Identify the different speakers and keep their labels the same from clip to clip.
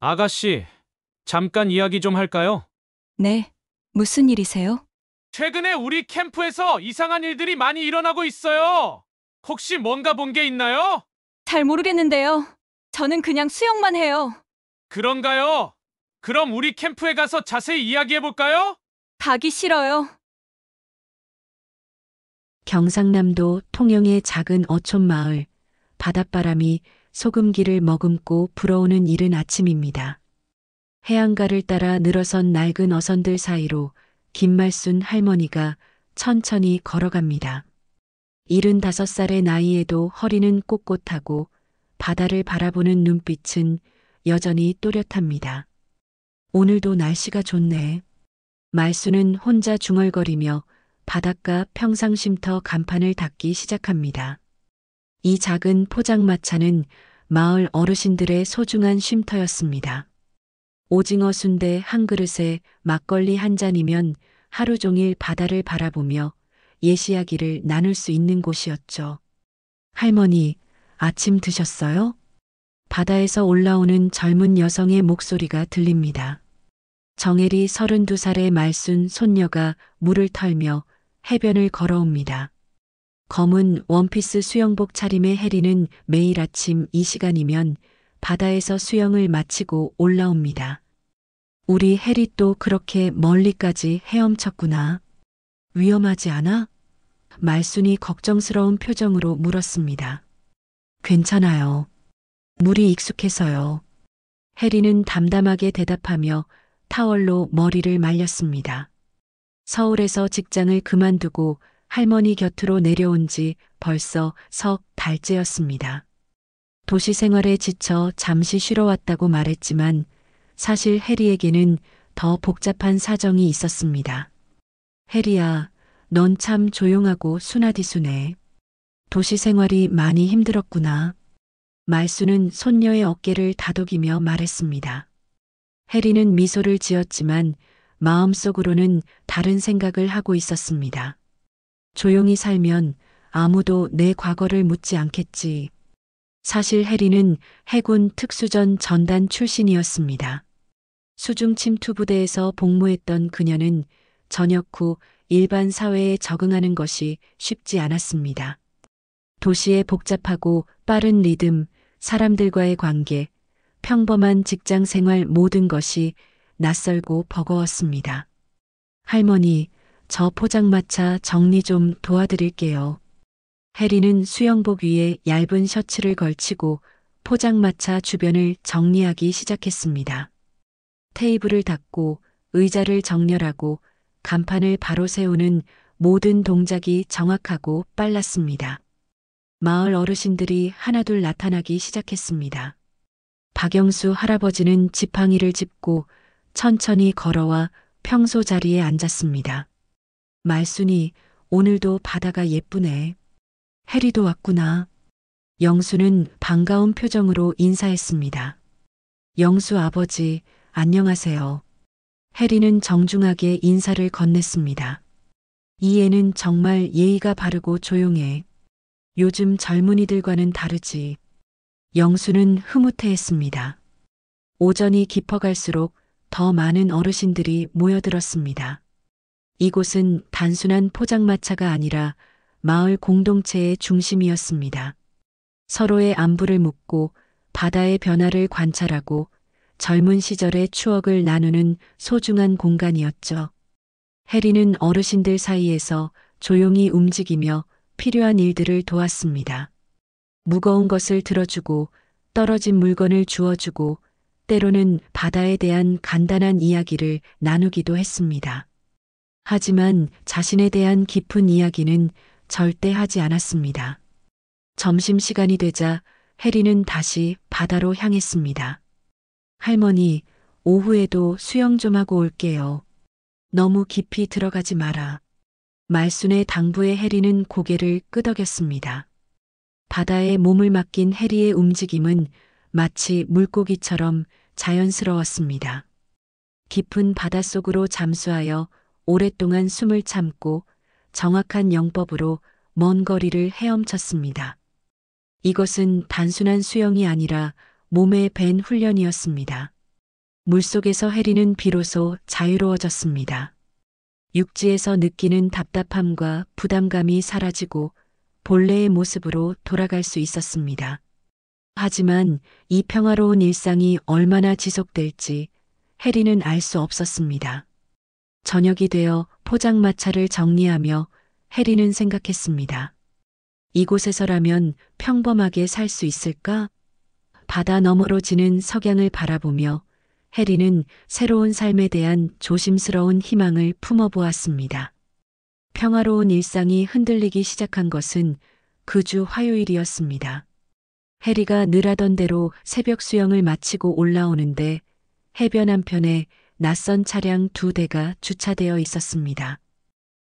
Speaker 1: 아가씨, 잠깐 이야기 좀 할까요?
Speaker 2: 네, 무슨 일이세요?
Speaker 1: 최근에 우리 캠프에서 이상한 일들이 많이 일어나고 있어요. 혹시 뭔가 본 게 있나요?
Speaker 2: 잘 모르겠는데요. 저는 그냥 수영만 해요.
Speaker 1: 그런가요? 그럼 우리 캠프에 가서 자세히 이야기해 볼까요?
Speaker 2: 가기 싫어요.
Speaker 3: 경상남도 통영의 작은 어촌 마을, 바닷바람이 소금기를 머금고 불어오는 이른 아침입니다. 해안가를 따라 늘어선 낡은 어선들 사이로 김말순 할머니가 천천히 걸어갑니다. 75살의 나이에도 허리는 꼿꼿하고 바다를 바라보는 눈빛은 여전히 또렷합니다. 오늘도 날씨가 좋네. 말순은 혼자 중얼거리며 바닷가 평상쉼터 간판을 닫기 시작합니다. 이 작은 포장마차는 마을 어르신들의 소중한 쉼터였습니다. 오징어 순대 한 그릇에 막걸리 한 잔이면 하루 종일 바다를 바라보며 옛 이야기를 나눌 수 있는 곳이었죠. 할머니, 아침 드셨어요? 바다에서 올라오는 젊은 여성의 목소리가 들립니다. 정혜리 32살의 말순 손녀가 물을 털며 해변을 걸어옵니다. 검은 원피스 수영복 차림의 해리는 매일 아침 이 시간이면 바다에서 수영을 마치고 올라옵니다. 우리 해리 또 그렇게 멀리까지 헤엄쳤구나. 위험하지 않아? 말순이 걱정스러운 표정으로 물었습니다. 괜찮아요. 물이 익숙해서요. 해리는 담담하게 대답하며 타월로 머리를 말렸습니다. 서울에서 직장을 그만두고 할머니 곁으로 내려온 지 벌써 석 달째였습니다. 도시 생활에 지쳐 잠시 쉬러 왔다고 말했지만 사실 해리에게는 더 복잡한 사정이 있었습니다. 해리야, 넌 참 조용하고 순하디순해. 도시 생활이 많이 힘들었구나. 말순은 손녀의 어깨를 다독이며 말했습니다. 해리는 미소를 지었지만 마음속으로는 다른 생각을 하고 있었습니다. 조용히 살면 아무도 내 과거를 묻지 않겠지. 사실 해리는 해군 특수전 전단 출신이었습니다. 수중 침투부대에서 복무했던 그녀는 전역 후 일반 사회에 적응하는 것이 쉽지 않았습니다. 도시의 복잡하고 빠른 리듬, 사람들과의 관계, 평범한 직장 생활 모든 것이 낯설고 버거웠습니다. 할머니, 저 포장마차 정리 좀 도와드릴게요. 해리는 수영복 위에 얇은 셔츠를 걸치고 포장마차 주변을 정리하기 시작했습니다. 테이블을 닦고 의자를 정렬하고 간판을 바로 세우는 모든 동작이 정확하고 빨랐습니다. 마을 어르신들이 하나둘 나타나기 시작했습니다. 박영수 할아버지는 지팡이를 짚고 천천히 걸어와 평소 자리에 앉았습니다. 말순이, 오늘도 바다가 예쁘네. 해리도 왔구나. 영수는 반가운 표정으로 인사했습니다. 영수 아버지, 안녕하세요. 해리는 정중하게 인사를 건넸습니다. 이 애는 정말 예의가 바르고 조용해. 요즘 젊은이들과는 다르지. 영수는 흐뭇해했습니다. 오전이 깊어갈수록 더 많은 어르신들이 모여들었습니다. 이곳은 단순한 포장마차가 아니라 마을 공동체의 중심이었습니다. 서로의 안부를 묻고 바다의 변화를 관찰하고 젊은 시절의 추억을 나누는 소중한 공간이었죠. 해리는 어르신들 사이에서 조용히 움직이며 필요한 일들을 도왔습니다. 무거운 것을 들어주고 떨어진 물건을 주워주고 때로는 바다에 대한 간단한 이야기를 나누기도 했습니다. 하지만 자신에 대한 깊은 이야기는 절대 하지 않았습니다. 점심시간이 되자 해리는 다시 바다로 향했습니다. 할머니, 오후에도 수영 좀 하고 올게요. 너무 깊이 들어가지 마라. 말순의 당부에 해리는 고개를 끄덕였습니다. 바다에 몸을 맡긴 해리의 움직임은 마치 물고기처럼 자연스러웠습니다. 깊은 바닷속으로 잠수하여 오랫동안 숨을 참고 정확한 영법으로 먼 거리를 헤엄쳤습니다. 이것은 단순한 수영이 아니라 몸에 밴 훈련이었습니다. 물속에서 해리는 비로소 자유로워졌습니다. 육지에서 느끼는 답답함과 부담감이 사라지고 본래의 모습으로 돌아갈 수 있었습니다. 하지만 이 평화로운 일상이 얼마나 지속될지 해리는 알 수 없었습니다. 저녁이 되어 포장마차를 정리하며 해리는 생각했습니다. 이곳에서라면 평범하게 살 수 있을까? 바다 너머로 지는 석양을 바라보며 해리는 새로운 삶에 대한 조심스러운 희망을 품어보았습니다. 평화로운 일상이 흔들리기 시작한 것은 그 주 화요일이었습니다. 해리가 늘 하던 대로 새벽 수영을 마치고 올라오는데 해변 한편에 낯선 차량 2대가 주차되어 있었습니다.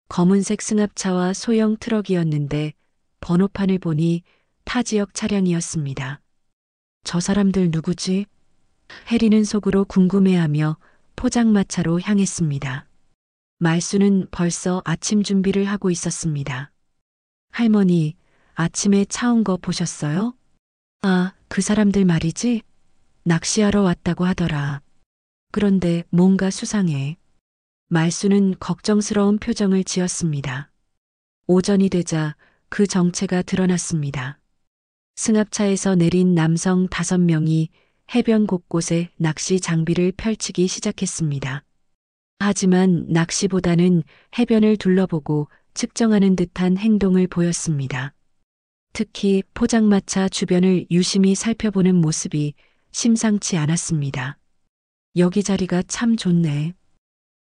Speaker 3: 검은색 승합차와 소형 트럭이었는데 번호판을 보니 타 지역 차량이었습니다. 저 사람들 누구지? 해리는 속으로 궁금해하며 포장마차로 향했습니다. 말수는 벌써 아침 준비를 하고 있었습니다. 할머니, 아침에 차 온 거 보셨어요? 아, 그 사람들 말이지? 낚시하러 왔다고 하더라. 그런데 뭔가 수상해. 말수는 걱정스러운 표정을 지었습니다. 오전이 되자 그 정체가 드러났습니다. 승합차에서 내린 남성 5명이 해변 곳곳에 낚시 장비를 펼치기 시작했습니다. 하지만 낚시보다는 해변을 둘러보고 측정하는 듯한 행동을 보였습니다. 특히 포장마차 주변을 유심히 살펴보는 모습이 심상치 않았습니다. 여기 자리가 참 좋네.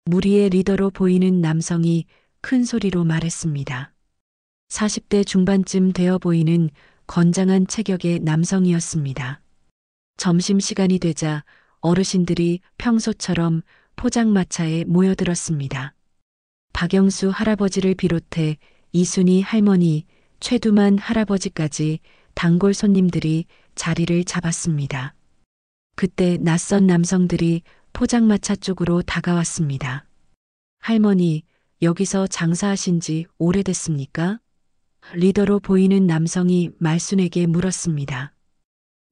Speaker 3: 무리의 리더로 보이는 남성이 큰 소리로 말했습니다. 40대 중반쯤 되어 보이는 건장한 체격의 남성이었습니다. 점심시간이 되자 어르신들이 평소처럼 포장마차에 모여들었습니다. 박영수 할아버지를 비롯해 이순희 할머니, 최두만 할아버지까지 단골 손님들이 자리를 잡았습니다. 그때 낯선 남성들이 포장마차 쪽으로 다가왔습니다. 할머니, 여기서 장사하신 지 오래됐습니까? 리더로 보이는 남성이 말순에게 물었습니다.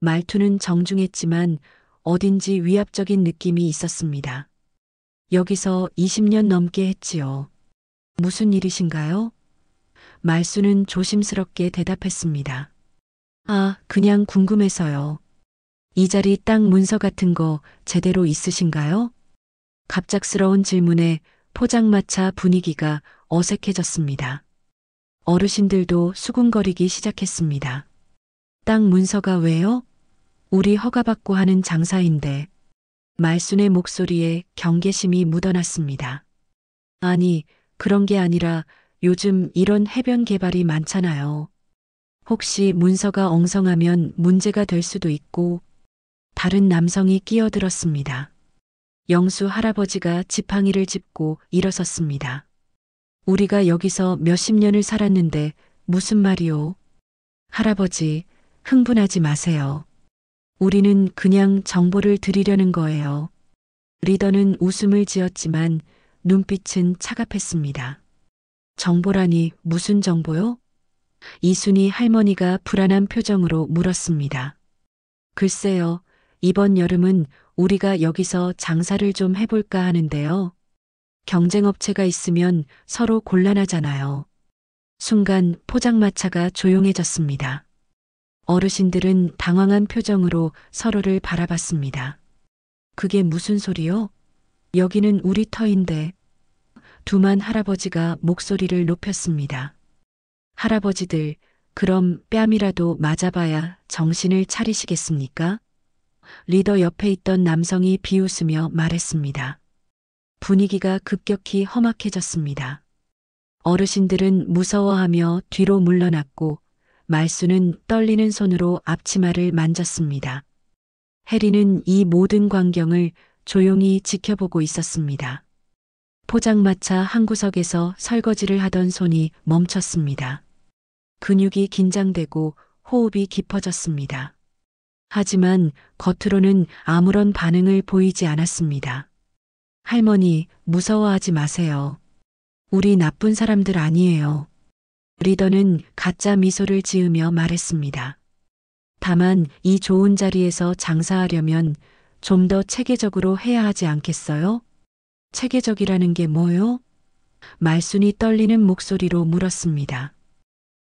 Speaker 3: 말투는 정중했지만 어딘지 위압적인 느낌이 있었습니다. 여기서 20년 넘게 했지요. 무슨 일이신가요? 말수는 조심스럽게 대답했습니다. 아, 그냥 궁금해서요. 이 자리 땅 문서 같은 거 제대로 있으신가요? 갑작스러운 질문에 포장마차 분위기가 어색해졌습니다. 어르신들도 수군거리기 시작했습니다. 땅 문서가 왜요? 우리 허가받고 하는 장사인데. 말순의 목소리에 경계심이 묻어났습니다. 아니, 그런 게 아니라 요즘 이런 해변 개발이 많잖아요. 혹시 문서가 엉성하면 문제가 될 수도 있고. 다른 남성이 끼어들었습니다. 영수 할아버지가 지팡이를 짚고 일어섰습니다. 우리가 여기서 몇십 년을 살았는데 무슨 말이오? 할아버지, 흥분하지 마세요. 우리는 그냥 정보를 드리려는 거예요. 리더는 웃음을 지었지만 눈빛은 차갑했습니다. 정보라니 무슨 정보요? 이순희 할머니가 불안한 표정으로 물었습니다. 글쎄요, 이번 여름은 우리가 여기서 장사를 좀 해볼까 하는데요. 경쟁업체가 있으면 서로 곤란하잖아요. 순간 포장마차가 조용해졌습니다. 어르신들은 당황한 표정으로 서로를 바라봤습니다. 그게 무슨 소리요? 여기는 우리 터인데. 두만 할아버지가 목소리를 높였습니다. 할아버지들, 그럼 뺨이라도 맞아봐야 정신을 차리시겠습니까? 리더 옆에 있던 남성이 비웃으며 말했습니다. 분위기가 급격히 험악해졌습니다. 어르신들은 무서워하며 뒤로 물러났고 말수는 떨리는 손으로 앞치마를 만졌습니다. 해리는 이 모든 광경을 조용히 지켜보고 있었습니다. 포장마차 한 구석에서 설거지를 하던 손이 멈췄습니다. 근육이 긴장되고 호흡이 깊어졌습니다. 하지만 겉으로는 아무런 반응을 보이지 않았습니다. 할머니, 무서워하지 마세요. 우리 나쁜 사람들 아니에요. 리더는 가짜 미소를 지으며 말했습니다. 다만 이 좋은 자리에서 장사하려면 좀 더 체계적으로 해야 하지 않겠어요? 체계적이라는 게 뭐요? 말순이 떨리는 목소리로 물었습니다.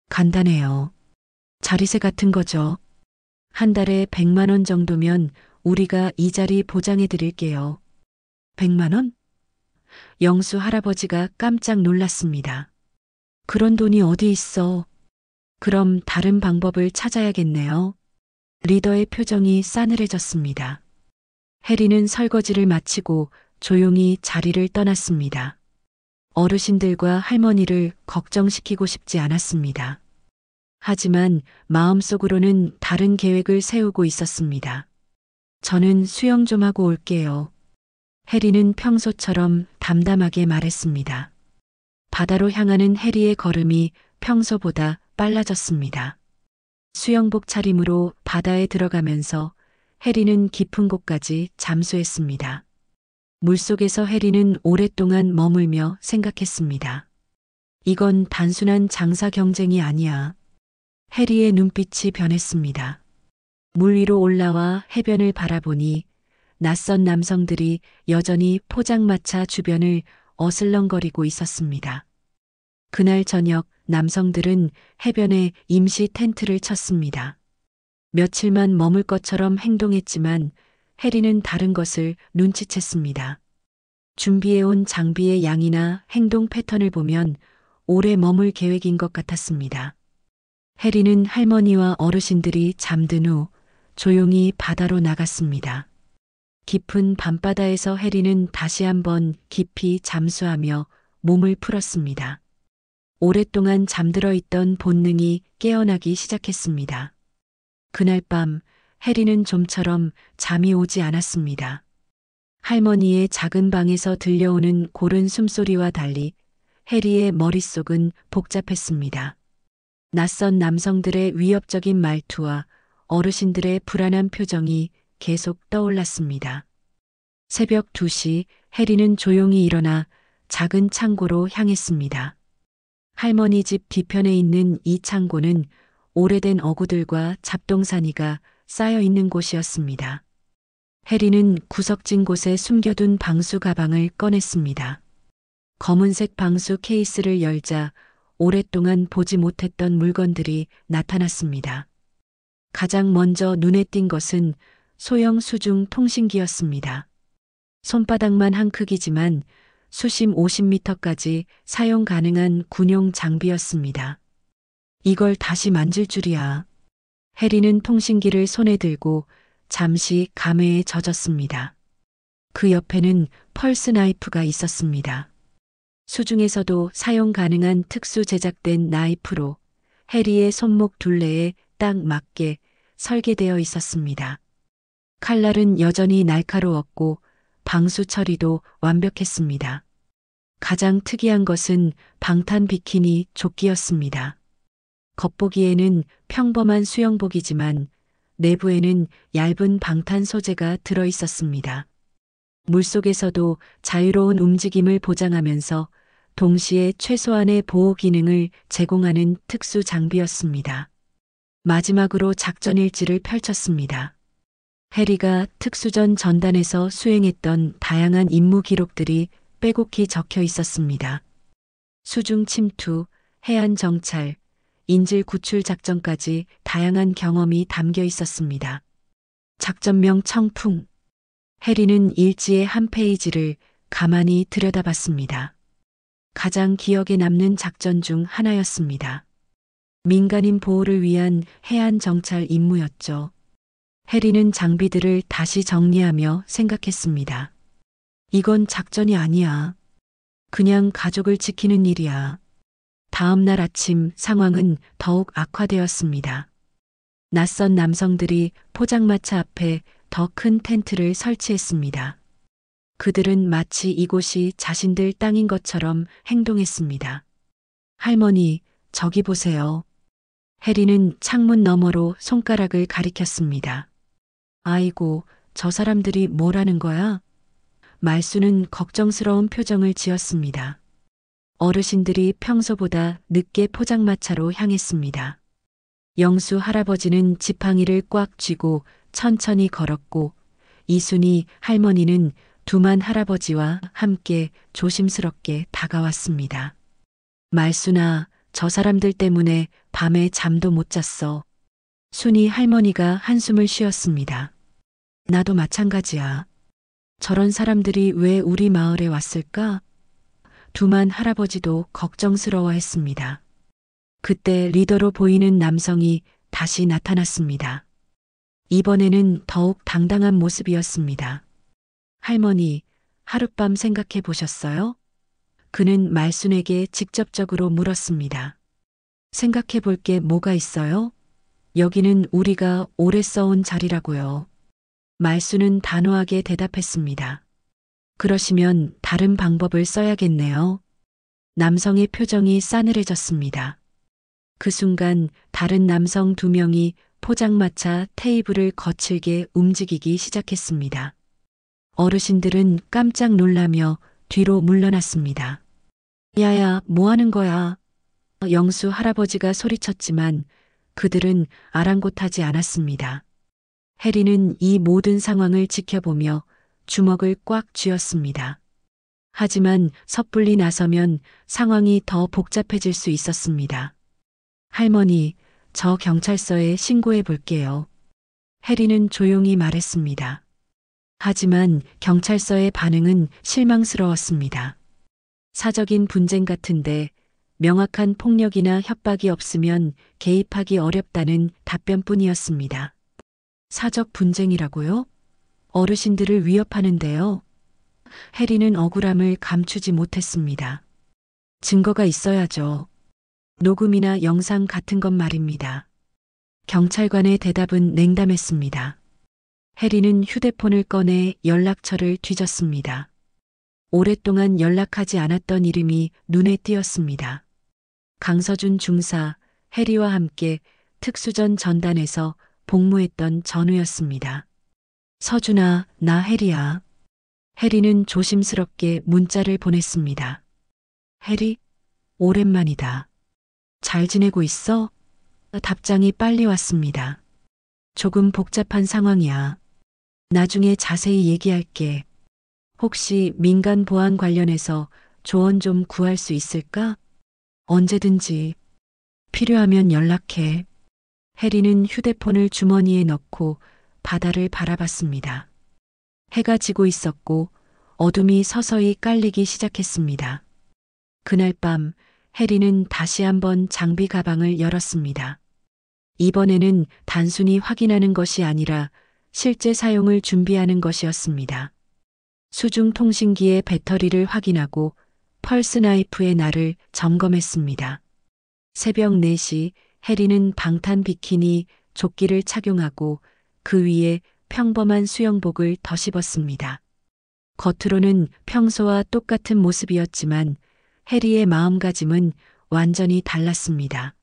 Speaker 3: 간단해요. 자리세 같은 거죠. 한 달에 100만 원 정도면 우리가 이 자리 보장해 드릴게요. 100만 원? 영수 할아버지가 깜짝 놀랐습니다. 그런 돈이 어디 있어? 그럼 다른 방법을 찾아야겠네요. 리더의 표정이 싸늘해졌습니다. 해리는 설거지를 마치고 조용히 자리를 떠났습니다. 어르신들과 할머니를 걱정시키고 싶지 않았습니다. 하지만 마음속으로는 다른 계획을 세우고 있었습니다. 저는 수영 좀 하고 올게요. 해리는 평소처럼 담담하게 말했습니다. 바다로 향하는 해리의 걸음이 평소보다 빨라졌습니다. 수영복 차림으로 바다에 들어가면서 해리는 깊은 곳까지 잠수했습니다. 물속에서 해리는 오랫동안 머물며 생각했습니다. 이건 단순한 장사 경쟁이 아니야. 해리의 눈빛이 변했습니다. 물 위로 올라와 해변을 바라보니 낯선 남성들이 여전히 포장마차 주변을 어슬렁거리고 있었습니다. 그날 저녁 남성들은 해변에 임시 텐트를 쳤습니다. 며칠만 머물 것처럼 행동했지만 해리는 다른 것을 눈치챘습니다. 준비해온 장비의 양이나 행동 패턴을 보면 오래 머물 계획인 것 같았습니다. 해리는 할머니와 어르신들이 잠든 후 조용히 바다로 나갔습니다. 깊은 밤바다에서 해리는 다시 한번 깊이 잠수하며 몸을 풀었습니다. 오랫동안 잠들어 있던 본능이 깨어나기 시작했습니다. 그날 밤 해리는 좀처럼 잠이 오지 않았습니다. 할머니의 작은 방에서 들려오는 고른 숨소리와 달리 해리의 머릿속은 복잡했습니다. 낯선 남성들의 위협적인 말투와 어르신들의 불안한 표정이 계속 떠올랐습니다. 새벽 2시 해리는 조용히 일어나 작은 창고로 향했습니다. 할머니 집 뒤편에 있는 이 창고는 오래된 어구들과 잡동사니가 쌓여 있는 곳이었습니다. 해리는 구석진 곳에 숨겨둔 방수 가방을 꺼냈습니다. 검은색 방수 케이스를 열자 오랫동안 보지 못했던 물건들이 나타났습니다. 가장 먼저 눈에 띈 것은 소형 수중 통신기였습니다. 손바닥만 한 크기지만 수심 50m까지 사용 가능한 군용 장비였습니다. 이걸 다시 만질 줄이야. 해리는 통신기를 손에 들고 잠시 감회에 젖었습니다. 그 옆에는 펄스 나이프가 있었습니다. 수중에서도 사용 가능한 특수 제작된 나이프로 해리의 손목 둘레에 딱 맞게 설계되어 있었습니다. 칼날은 여전히 날카로웠고 방수 처리도 완벽했습니다. 가장 특이한 것은 방탄 비키니 조끼였습니다. 겉보기에는 평범한 수영복이지만 내부에는 얇은 방탄 소재가 들어 있었습니다. 물속에서도 자유로운 움직임을 보장하면서 동시에 최소한의 보호 기능을 제공하는 특수 장비였습니다. 마지막으로 작전 일지를 펼쳤습니다. 해리가 특수전 전단에서 수행했던 다양한 임무 기록들이 빼곡히 적혀 있었습니다. 수중 침투, 해안 정찰, 인질 구출 작전까지 다양한 경험이 담겨 있었습니다. 작전명 청풍. 해리는 일지의 한 페이지를 가만히 들여다봤습니다. 가장 기억에 남는 작전 중 하나였습니다. 민간인 보호를 위한 해안 정찰 임무였죠. 해리는 장비들을 다시 정리하며 생각했습니다. 이건 작전이 아니야. 그냥 가족을 지키는 일이야. 다음 날 아침 상황은 더욱 악화되었습니다. 낯선 남성들이 포장마차 앞에 더 큰 텐트를 설치했습니다. 그들은 마치 이곳이 자신들 땅인 것처럼 행동했습니다. 할머니, 저기 보세요. 해리는 창문 너머로 손가락을 가리켰습니다. 아이고, 저 사람들이 뭐라는 거야? 말수는 걱정스러운 표정을 지었습니다. 어르신들이 평소보다 늦게 포장마차로 향했습니다. 영수 할아버지는 지팡이를 꽉 쥐고 천천히 걸었고 이순이 할머니는 두만 할아버지와 함께 조심스럽게 다가왔습니다. 말순아, 저 사람들 때문에 밤에 잠도 못 잤어. 순이 할머니가 한숨을 쉬었습니다. 나도 마찬가지야. 저런 사람들이 왜 우리 마을에 왔을까? 두만 할아버지도 걱정스러워했습니다. 그때 리더로 보이는 남성이 다시 나타났습니다. 이번에는 더욱 당당한 모습이었습니다. 할머니, 하룻밤 생각해 보셨어요? 그는 말순에게 직접적으로 물었습니다. 생각해 볼 게 뭐가 있어요? 여기는 우리가 오래 써온 자리라고요. 말순은 단호하게 대답했습니다. 그러시면 다른 방법을 써야겠네요. 남성의 표정이 싸늘해졌습니다. 그 순간 다른 남성 2명이 포장마차 테이블을 거칠게 움직이기 시작했습니다. 어르신들은 깜짝 놀라며 뒤로 물러났습니다. 야야, 뭐 하는 거야? 영수 할아버지가 소리쳤지만 그들은 아랑곳하지 않았습니다. 해리는 이 모든 상황을 지켜보며 주먹을 꽉 쥐었습니다. 하지만 섣불리 나서면 상황이 더 복잡해질 수 있었습니다. 할머니, 저 경찰서에 신고해 볼게요. 해리는 조용히 말했습니다. 하지만 경찰서의 반응은 실망스러웠습니다. 사적인 분쟁 같은데 명확한 폭력이나 협박이 없으면 개입하기 어렵다는 답변뿐이었습니다. 사적 분쟁이라고요? 어르신들을 위협하는데요. 해리는 억울함을 감추지 못했습니다. 증거가 있어야죠. 녹음이나 영상 같은 것 말입니다. 경찰관의 대답은 냉담했습니다. 해리는 휴대폰을 꺼내 연락처를 뒤졌습니다. 오랫동안 연락하지 않았던 이름이 눈에 띄었습니다. 강서준 중사, 해리와 함께 특수전 전단에서 복무했던 전우였습니다. 서준아, 나 해리야. 해리는 조심스럽게 문자를 보냈습니다. 해리, 오랜만이다. 잘 지내고 있어? 답장이 빨리 왔습니다. 조금 복잡한 상황이야. 나중에 자세히 얘기할게. 혹시 민간 보안 관련해서 조언 좀 구할 수 있을까? 언제든지. 필요하면 연락해. 해리는 휴대폰을 주머니에 넣고 바다를 바라봤습니다. 해가 지고 있었고 어둠이 서서히 깔리기 시작했습니다. 그날 밤 해리는 다시 한번 장비 가방을 열었습니다. 이번에는 단순히 확인하는 것이 아니라 실제 사용을 준비하는 것이었습니다. 수중 통신기의 배터리를 확인하고 펄스 나이프의 날을 점검했습니다. 새벽 4시 해리는 방탄 비키니 조끼를 착용하고 그 위에 평범한 수영복을 덧입었습니다. 겉으로는 평소와 똑같은 모습이었지만 해리의 마음가짐은 완전히 달랐습니다.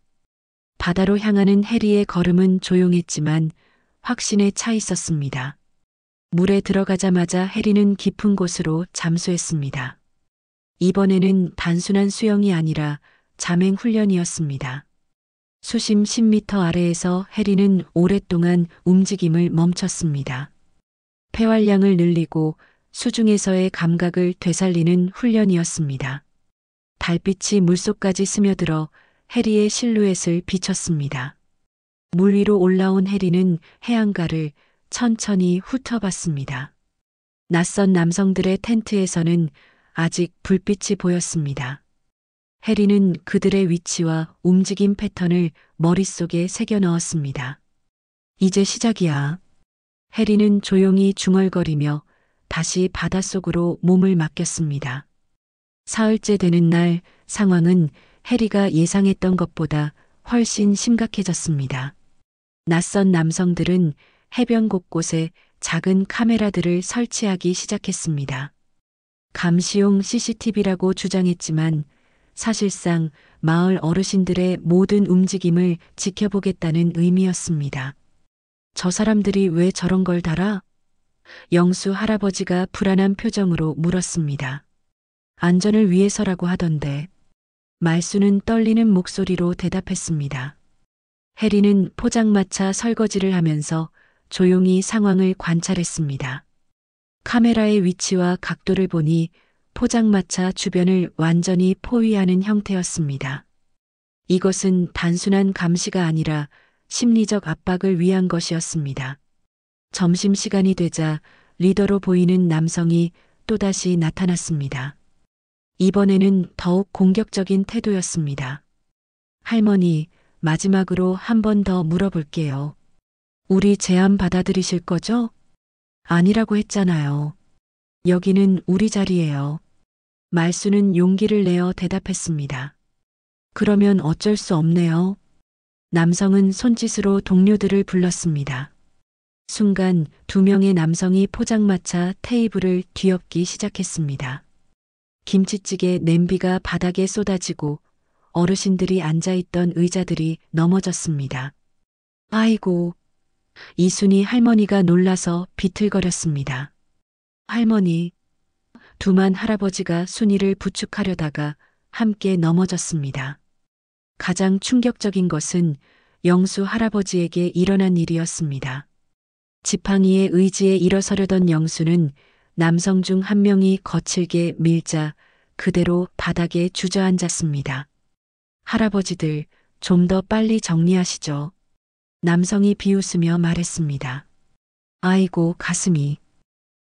Speaker 3: 바다로 향하는 해리의 걸음은 조용했지만 확신에 차 있었습니다. 물에 들어가자마자 해리는 깊은 곳으로 잠수했습니다. 이번에는 단순한 수영이 아니라 잠행 훈련이었습니다. 수심 10m 아래에서 해리는 오랫동안 움직임을 멈췄습니다. 폐활량을 늘리고 수중에서의 감각을 되살리는 훈련이었습니다. 달빛이 물속까지 스며들어 해리의 실루엣을 비췄습니다. 물 위로 올라온 해리는 해안가를 천천히 훑어봤습니다. 낯선 남성들의 텐트에서는 아직 불빛이 보였습니다. 해리는 그들의 위치와 움직임 패턴을 머릿속에 새겨 넣었습니다. 이제 시작이야. 해리는 조용히 중얼거리며 다시 바닷속으로 몸을 맡겼습니다. 사흘째 되는 날 상황은 해리가 예상했던 것보다 훨씬 심각해졌습니다. 낯선 남성들은 해변 곳곳에 작은 카메라들을 설치하기 시작했습니다. 감시용 CCTV라고 주장했지만 사실상 마을 어르신들의 모든 움직임을 지켜보겠다는 의미였습니다. 저 사람들이 왜 저런 걸 달아? 영수 할아버지가 불안한 표정으로 물었습니다. 안전을 위해서라고 하던데. 말수는 떨리는 목소리로 대답했습니다. 해리는 포장마차 설거지를 하면서 조용히 상황을 관찰했습니다. 카메라의 위치와 각도를 보니 포장마차 주변을 완전히 포위하는 형태였습니다. 이것은 단순한 감시가 아니라 심리적 압박을 위한 것이었습니다. 점심시간이 되자 리더로 보이는 남성이 또다시 나타났습니다. 이번에는 더욱 공격적인 태도였습니다. 할머니, 마지막으로 한 번 더 물어볼게요. 우리 제안 받아들이실 거죠? 아니라고 했잖아요. 여기는 우리 자리예요. 말수는 용기를 내어 대답했습니다. 그러면 어쩔 수 없네요. 남성은 손짓으로 동료들을 불렀습니다. 순간 2명의 남성이 포장마차 테이블을 뒤엎기 시작했습니다. 김치찌개 냄비가 바닥에 쏟아지고 어르신들이 앉아있던 의자들이 넘어졌습니다. 아이고, 이순이 할머니가 놀라서 비틀거렸습니다. 할머니, 두만 할아버지가 순이를 부축하려다가 함께 넘어졌습니다. 가장 충격적인 것은 영수 할아버지에게 일어난 일이었습니다. 지팡이의 의지에 일어서려던 영수는 남성 중 한 명이 거칠게 밀자 그대로 바닥에 주저앉았습니다. 할아버지들, 좀 더 빨리 정리하시죠. 남성이 비웃으며 말했습니다. 아이고, 가슴이.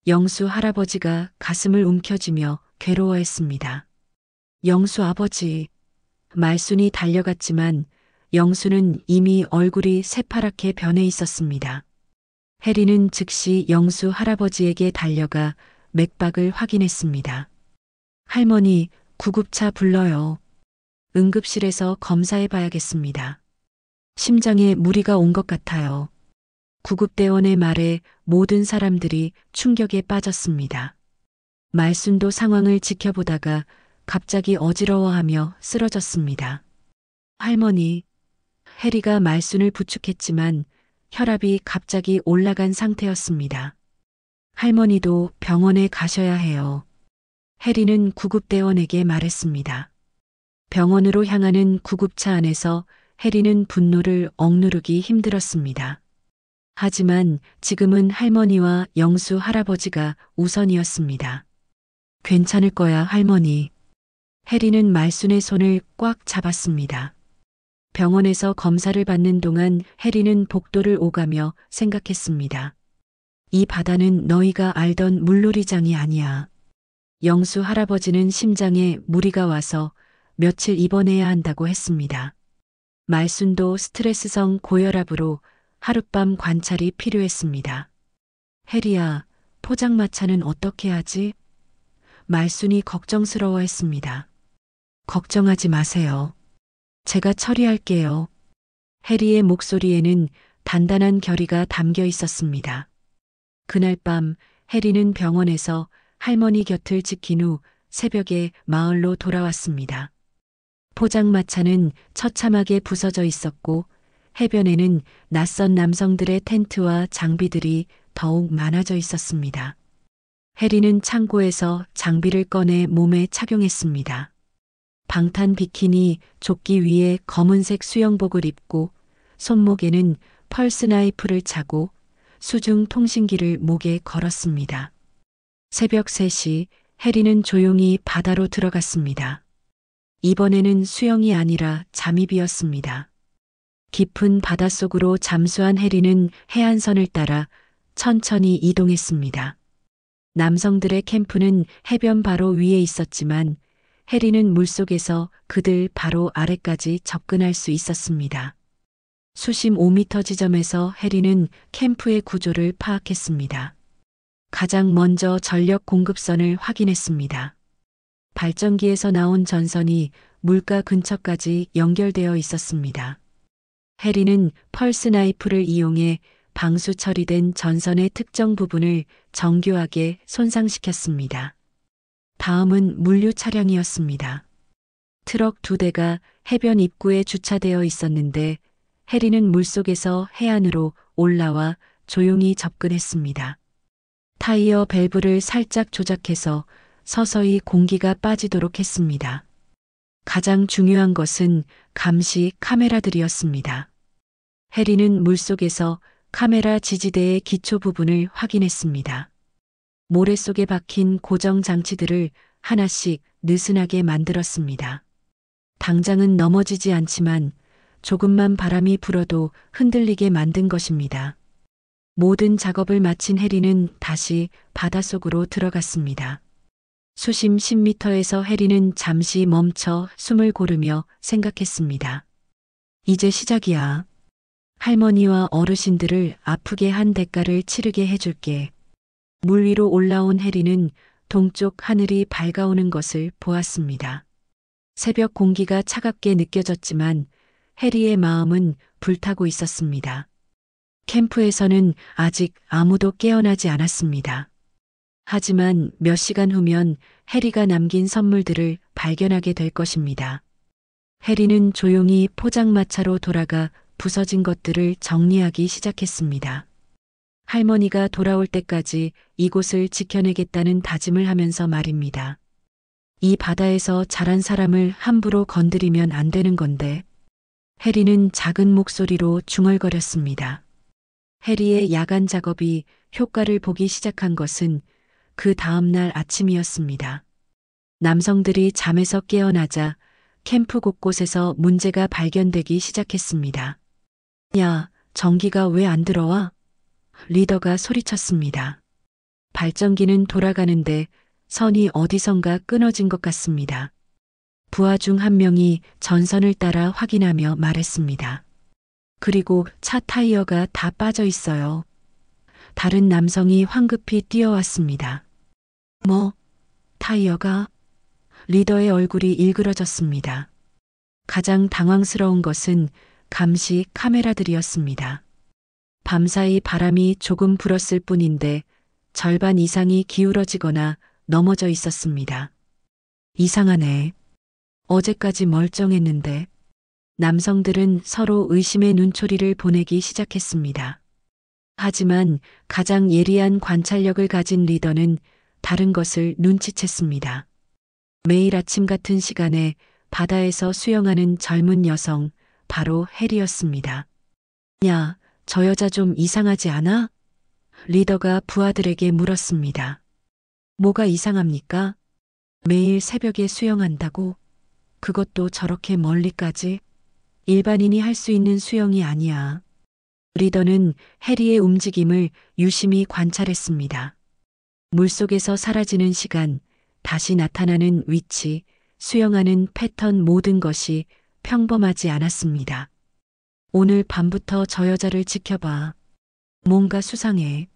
Speaker 3: 영수 할아버지가 가슴을 움켜쥐며 괴로워했습니다. 영수 아버지. 말순이 달려갔지만 영수는 이미 얼굴이 새파랗게 변해 있었습니다. 해리는 즉시 영수 할아버지에게 달려가 맥박을 확인했습니다. 할머니, 구급차 불러요. 응급실에서 검사해 봐야겠습니다. 심장에 무리가 온 것 같아요. 구급대원의 말에 모든 사람들이 충격에 빠졌습니다. 말순도 상황을 지켜보다가 갑자기 어지러워하며 쓰러졌습니다. 할머니, 해리가 말순을 부축했지만 혈압이 갑자기 올라간 상태였습니다. 할머니도 병원에 가셔야 해요. 해리는 구급대원에게 말했습니다. 병원으로 향하는 구급차 안에서 해리는 분노를 억누르기 힘들었습니다. 하지만 지금은 할머니와 영수 할아버지가 우선이었습니다. 괜찮을 거야, 할머니. 해리는 말순의 손을 꽉 잡았습니다. 병원에서 검사를 받는 동안 해리는 복도를 오가며 생각했습니다. 이 바다는 너희가 알던 물놀이장이 아니야. 영수 할아버지는 심장에 무리가 와서 며칠 입원해야 한다고 했습니다. 말순도 스트레스성 고혈압으로 하룻밤 관찰이 필요했습니다. 해리야, 포장마차는 어떻게 하지? 말순이 걱정스러워했습니다. 걱정하지 마세요. 제가 처리할게요. 해리의 목소리에는 단단한 결의가 담겨 있었습니다. 그날 밤 해리는 병원에서 할머니 곁을 지킨 후 새벽에 마을로 돌아왔습니다. 포장마차는 처참하게 부서져 있었고 해변에는 낯선 남성들의 텐트와 장비들이 더욱 많아져 있었습니다. 해리는 창고에서 장비를 꺼내 몸에 착용했습니다. 방탄 비키니, 조끼 위에 검은색 수영복을 입고 손목에는 펄스 나이프를 차고 수중 통신기를 목에 걸었습니다. 새벽 3시 해리는 조용히 바다로 들어갔습니다. 이번에는 수영이 아니라 잠입이었습니다. 깊은 바닷속으로 잠수한 해리는 해안선을 따라 천천히 이동했습니다. 남성들의 캠프는 해변 바로 위에 있었지만 해리는 물속에서 그들 바로 아래까지 접근할 수 있었습니다. 수심 5m 지점에서 해리는 캠프의 구조를 파악했습니다. 가장 먼저 전력 공급선을 확인했습니다. 발전기에서 나온 전선이 물가 근처까지 연결되어 있었습니다. 해리는 펄스 나이프를 이용해 방수 처리된 전선의 특정 부분을 정교하게 손상시켰습니다. 다음은 물류 차량이었습니다. 트럭 2대가 해변 입구에 주차되어 있었는데 해리는 물속에서 해안으로 올라와 조용히 접근했습니다. 타이어 밸브를 살짝 조작해서 서서히 공기가 빠지도록 했습니다. 가장 중요한 것은 감시 카메라들이었습니다. 해리는 물속에서 카메라 지지대의 기초 부분을 확인했습니다. 모래 속에 박힌 고정 장치들을 하나씩 느슨하게 만들었습니다. 당장은 넘어지지 않지만 조금만 바람이 불어도 흔들리게 만든 것입니다. 모든 작업을 마친 해리는 다시 바닷속으로 들어갔습니다. 수심 10m에서 해리는 잠시 멈춰 숨을 고르며 생각했습니다. 이제 시작이야. 할머니와 어르신들을 아프게 한 대가를 치르게 해줄게. 물 위로 올라온 해리는 동쪽 하늘이 밝아오는 것을 보았습니다. 새벽 공기가 차갑게 느껴졌지만 해리의 마음은 불타고 있었습니다. 캠프에서는 아직 아무도 깨어나지 않았습니다. 하지만 몇 시간 후면 해리가 남긴 선물들을 발견하게 될 것입니다. 해리는 조용히 포장마차로 돌아가 부서진 것들을 정리하기 시작했습니다. 할머니가 돌아올 때까지 이곳을 지켜내겠다는 다짐을 하면서 말입니다. 이 바다에서 자란 사람을 함부로 건드리면 안 되는 건데. 해리는 작은 목소리로 중얼거렸습니다. 해리의 야간 작업이 효과를 보기 시작한 것은 그 다음날 아침이었습니다. 남성들이 잠에서 깨어나자 캠프 곳곳에서 문제가 발견되기 시작했습니다. 야, 전기가 왜 안 들어와? 리더가 소리쳤습니다. 발전기는 돌아가는데 선이 어디선가 끊어진 것 같습니다. 부하 중 한 명이 전선을 따라 확인하며 말했습니다. 그리고 차 타이어가 다 빠져 있어요. 다른 남성이 황급히 뛰어왔습니다. 뭐? 타이어가? 리더의 얼굴이 일그러졌습니다. 가장 당황스러운 것은 감시 카메라들이었습니다. 밤사이 바람이 조금 불었을 뿐인데 절반 이상이 기울어지거나 넘어져 있었습니다. 이상하네. 어제까지 멀쩡했는데. 남성들은 서로 의심의 눈초리를 보내기 시작했습니다. 하지만 가장 예리한 관찰력을 가진 리더는 다른 것을 눈치챘습니다. 매일 아침 같은 시간에 바다에서 수영하는 젊은 여성, 바로 해리였습니다. 야, 저 여자 좀 이상하지 않아? 리더가 부하들에게 물었습니다. 뭐가 이상합니까? 매일 새벽에 수영한다고? 그것도 저렇게 멀리까지? 일반인이 할 수 있는 수영이 아니야. 리더는 해리의 움직임을 유심히 관찰했습니다. 물속에서 사라지는 시간, 다시 나타나는 위치, 수영하는 패턴 모든 것이 평범하지 않았습니다. 오늘 밤부터 저 여자를 지켜봐. 뭔가 수상해.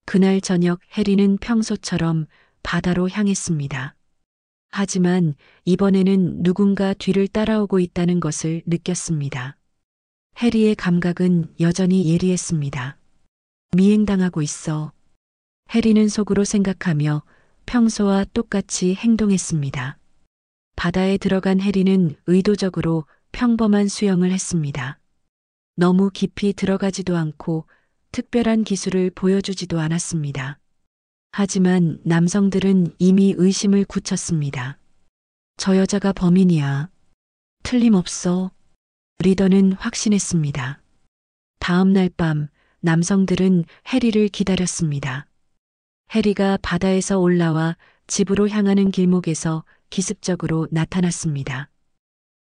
Speaker 3: 그날 저녁 해리는 평소처럼 바다로 향했습니다. 하지만 이번에는 누군가 뒤를 따라오고 있다는 것을 느꼈습니다. 해리의 감각은 여전히 예리했습니다. 미행당하고 있어. 해리는 속으로 생각하며 평소와 똑같이 행동했습니다. 바다에 들어간 해리는 의도적으로 평범한 수영을 했습니다. 너무 깊이 들어가지도 않고 특별한 기술을 보여주지도 않았습니다. 하지만 남성들은 이미 의심을 굳혔습니다. 저 여자가 범인이야. 틀림없어. 리더는 확신했습니다. 다음 날 밤 남성들은 해리를 기다렸습니다. 해리가 바다에서 올라와 집으로 향하는 길목에서 기습적으로 나타났습니다.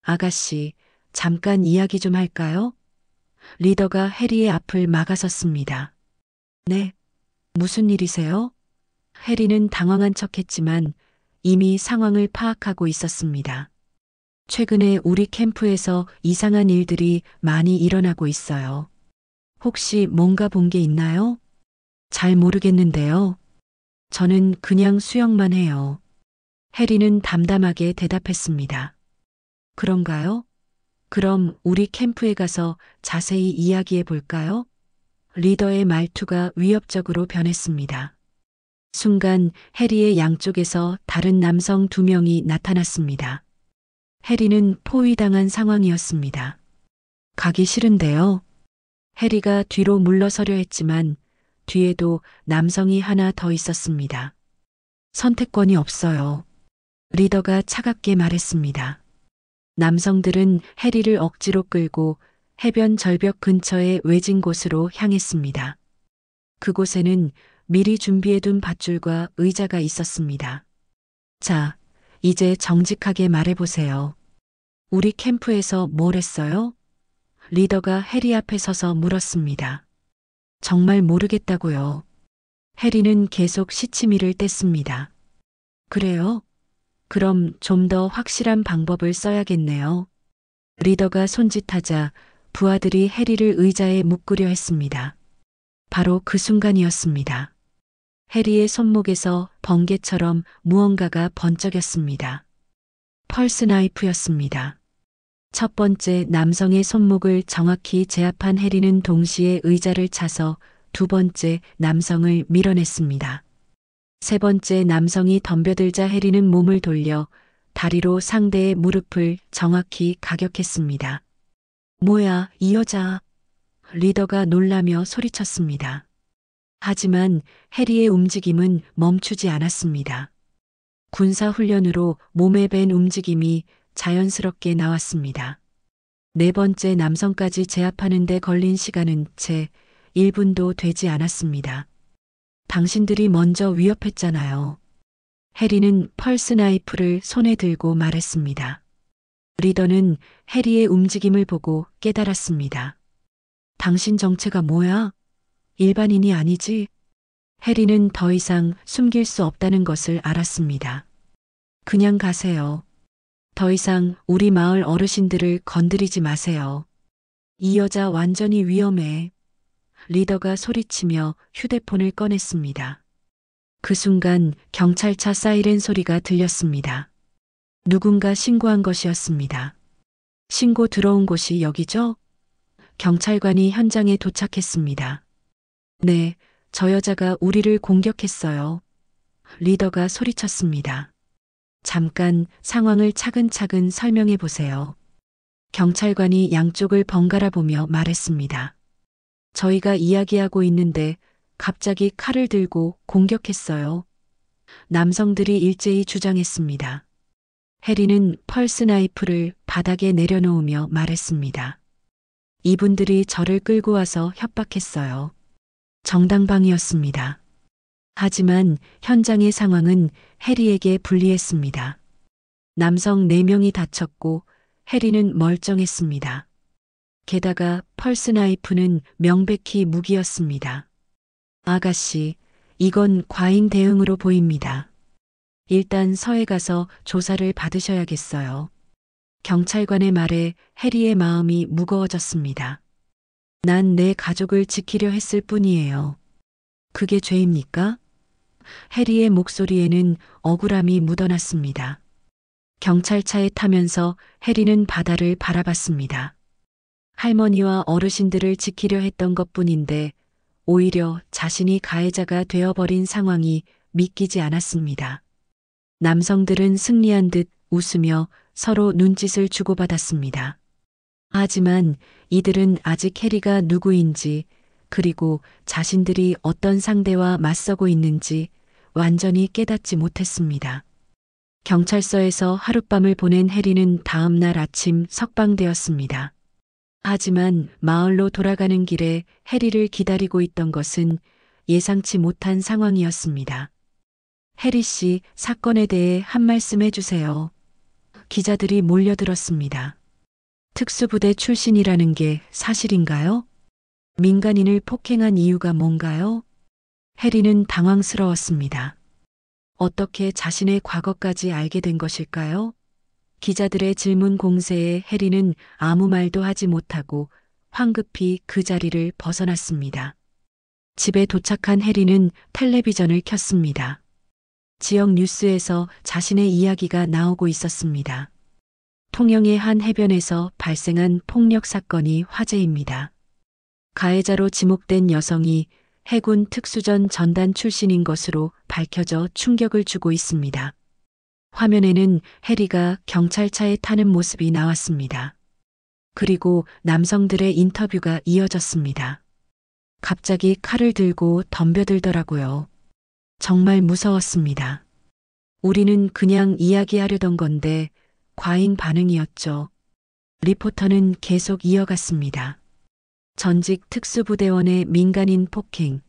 Speaker 3: 아가씨, 잠깐 이야기 좀 할까요? 리더가 해리의 앞을 막아섰습니다. 네, 무슨 일이세요? 해리는 당황한 척했지만 이미 상황을 파악하고 있었습니다. 최근에 우리 캠프에서 이상한 일들이 많이 일어나고 있어요. 혹시 뭔가 본 게 있나요? 잘 모르겠는데요. 저는 그냥 수영만 해요. 해리는 담담하게 대답했습니다. 그런가요? 그럼 우리 캠프에 가서 자세히 이야기해 볼까요? 리더의 말투가 위협적으로 변했습니다. 순간 해리의 양쪽에서 다른 남성 2명이 나타났습니다. 해리는 포위당한 상황이었습니다. 가기 싫은데요. 해리가 뒤로 물러서려 했지만 뒤에도 남성이 하나 더 있었습니다. 선택권이 없어요. 리더가 차갑게 말했습니다. 남성들은 해리를 억지로 끌고 해변 절벽 근처의 외진 곳으로 향했습니다. 그곳에는 미리 준비해둔 밧줄과 의자가 있었습니다. 자, 이제 정직하게 말해보세요. 우리 캠프에서 뭘 했어요? 리더가 해리 앞에 서서 물었습니다. 정말 모르겠다고요. 해리는 계속 시치미를 뗐습니다. 그래요? 그럼 좀 더 확실한 방법을 써야겠네요. 리더가 손짓하자 부하들이 해리를 의자에 묶으려 했습니다. 바로 그 순간이었습니다. 해리의 손목에서 번개처럼 무언가가 번쩍였습니다. 펄스 나이프였습니다. 첫 번째 남성의 손목을 정확히 제압한 해리는 동시에 의자를 차서 두 번째 남성을 밀어냈습니다. 세 번째 남성이 덤벼들자 해리는 몸을 돌려 다리로 상대의 무릎을 정확히 가격했습니다. 뭐야, 이 여자. 리더가 놀라며 소리쳤습니다. 하지만 해리의 움직임은 멈추지 않았습니다. 군사훈련으로 몸에 밴 움직임이 자연스럽게 나왔습니다. 네 번째 남성까지 제압하는 데 걸린 시간은 채 1분도 되지 않았습니다. 당신들이 먼저 위협했잖아요. 해리는 펄스 나이프를 손에 들고 말했습니다. 리더는 해리의 움직임을 보고 깨달았습니다. 당신 정체가 뭐야? 일반인이 아니지? 해리는 더 이상 숨길 수 없다는 것을 알았습니다. 그냥 가세요. 더 이상 우리 마을 어르신들을 건드리지 마세요. 이 여자 완전히 위험해. 리더가 소리치며 휴대폰을 꺼냈습니다. 그 순간 경찰차 사이렌 소리가 들렸습니다. 누군가 신고한 것이었습니다. 신고 들어온 곳이 여기죠? 경찰관이 현장에 도착했습니다. 네, 저 여자가 우리를 공격했어요. 리더가 소리쳤습니다. 잠깐 상황을 차근차근 설명해 보세요. 경찰관이 양쪽을 번갈아 보며 말했습니다. 저희가 이야기하고 있는데 갑자기 칼을 들고 공격했어요. 남성들이 일제히 주장했습니다. 해리는 펄스 나이프를 바닥에 내려놓으며 말했습니다. 이분들이 저를 끌고 와서 협박했어요. 정당방위였습니다. 하지만 현장의 상황은 해리에게 불리했습니다. 남성 4명이 다쳤고 해리는 멀쩡했습니다. 게다가 펄스 나이프는 명백히 무기였습니다. 아가씨, 이건 과잉 대응으로 보입니다. 일단 서에 가서 조사를 받으셔야겠어요. 경찰관의 말에 해리의 마음이 무거워졌습니다. 난 내 가족을 지키려 했을 뿐이에요. 그게 죄입니까? 해리의 목소리에는 억울함이 묻어났습니다. 경찰차에 타면서 해리는 바다를 바라봤습니다. 할머니와 어르신들을 지키려 했던 것뿐인데 오히려 자신이 가해자가 되어버린 상황이 믿기지 않았습니다. 남성들은 승리한 듯 웃으며 서로 눈짓을 주고받았습니다. 하지만 이들은 아직 해리가 누구인지 그리고 자신들이 어떤 상대와 맞서고 있는지 완전히 깨닫지 못했습니다. 경찰서에서 하룻밤을 보낸 해리는 다음 날 아침 석방되었습니다. 하지만 마을로 돌아가는 길에 해리를 기다리고 있던 것은 예상치 못한 상황이었습니다. 해리 씨, 사건에 대해 한 말씀 해주세요. 기자들이 몰려들었습니다. 특수부대 출신이라는 게 사실인가요? 민간인을 폭행한 이유가 뭔가요? 해리는 당황스러웠습니다. 어떻게 자신의 과거까지 알게 된 것일까요? 기자들의 질문 공세에 해리는 아무 말도 하지 못하고 황급히 그 자리를 벗어났습니다. 집에 도착한 해리는 텔레비전을 켰습니다. 지역 뉴스에서 자신의 이야기가 나오고 있었습니다. 통영의 한 해변에서 발생한 폭력 사건이 화제입니다. 가해자로 지목된 여성이 해군 특수전 전단 출신인 것으로 밝혀져 충격을 주고 있습니다. 화면에는 해리가 경찰차에 타는 모습이 나왔습니다. 그리고 남성들의 인터뷰가 이어졌습니다. 갑자기 칼을 들고 덤벼들더라고요. 정말 무서웠습니다. 우리는 그냥 이야기하려던 건데 과잉 반응이었죠. 리포터는 계속 이어갔습니다. 전직 특수부대원의 민간인 폭행,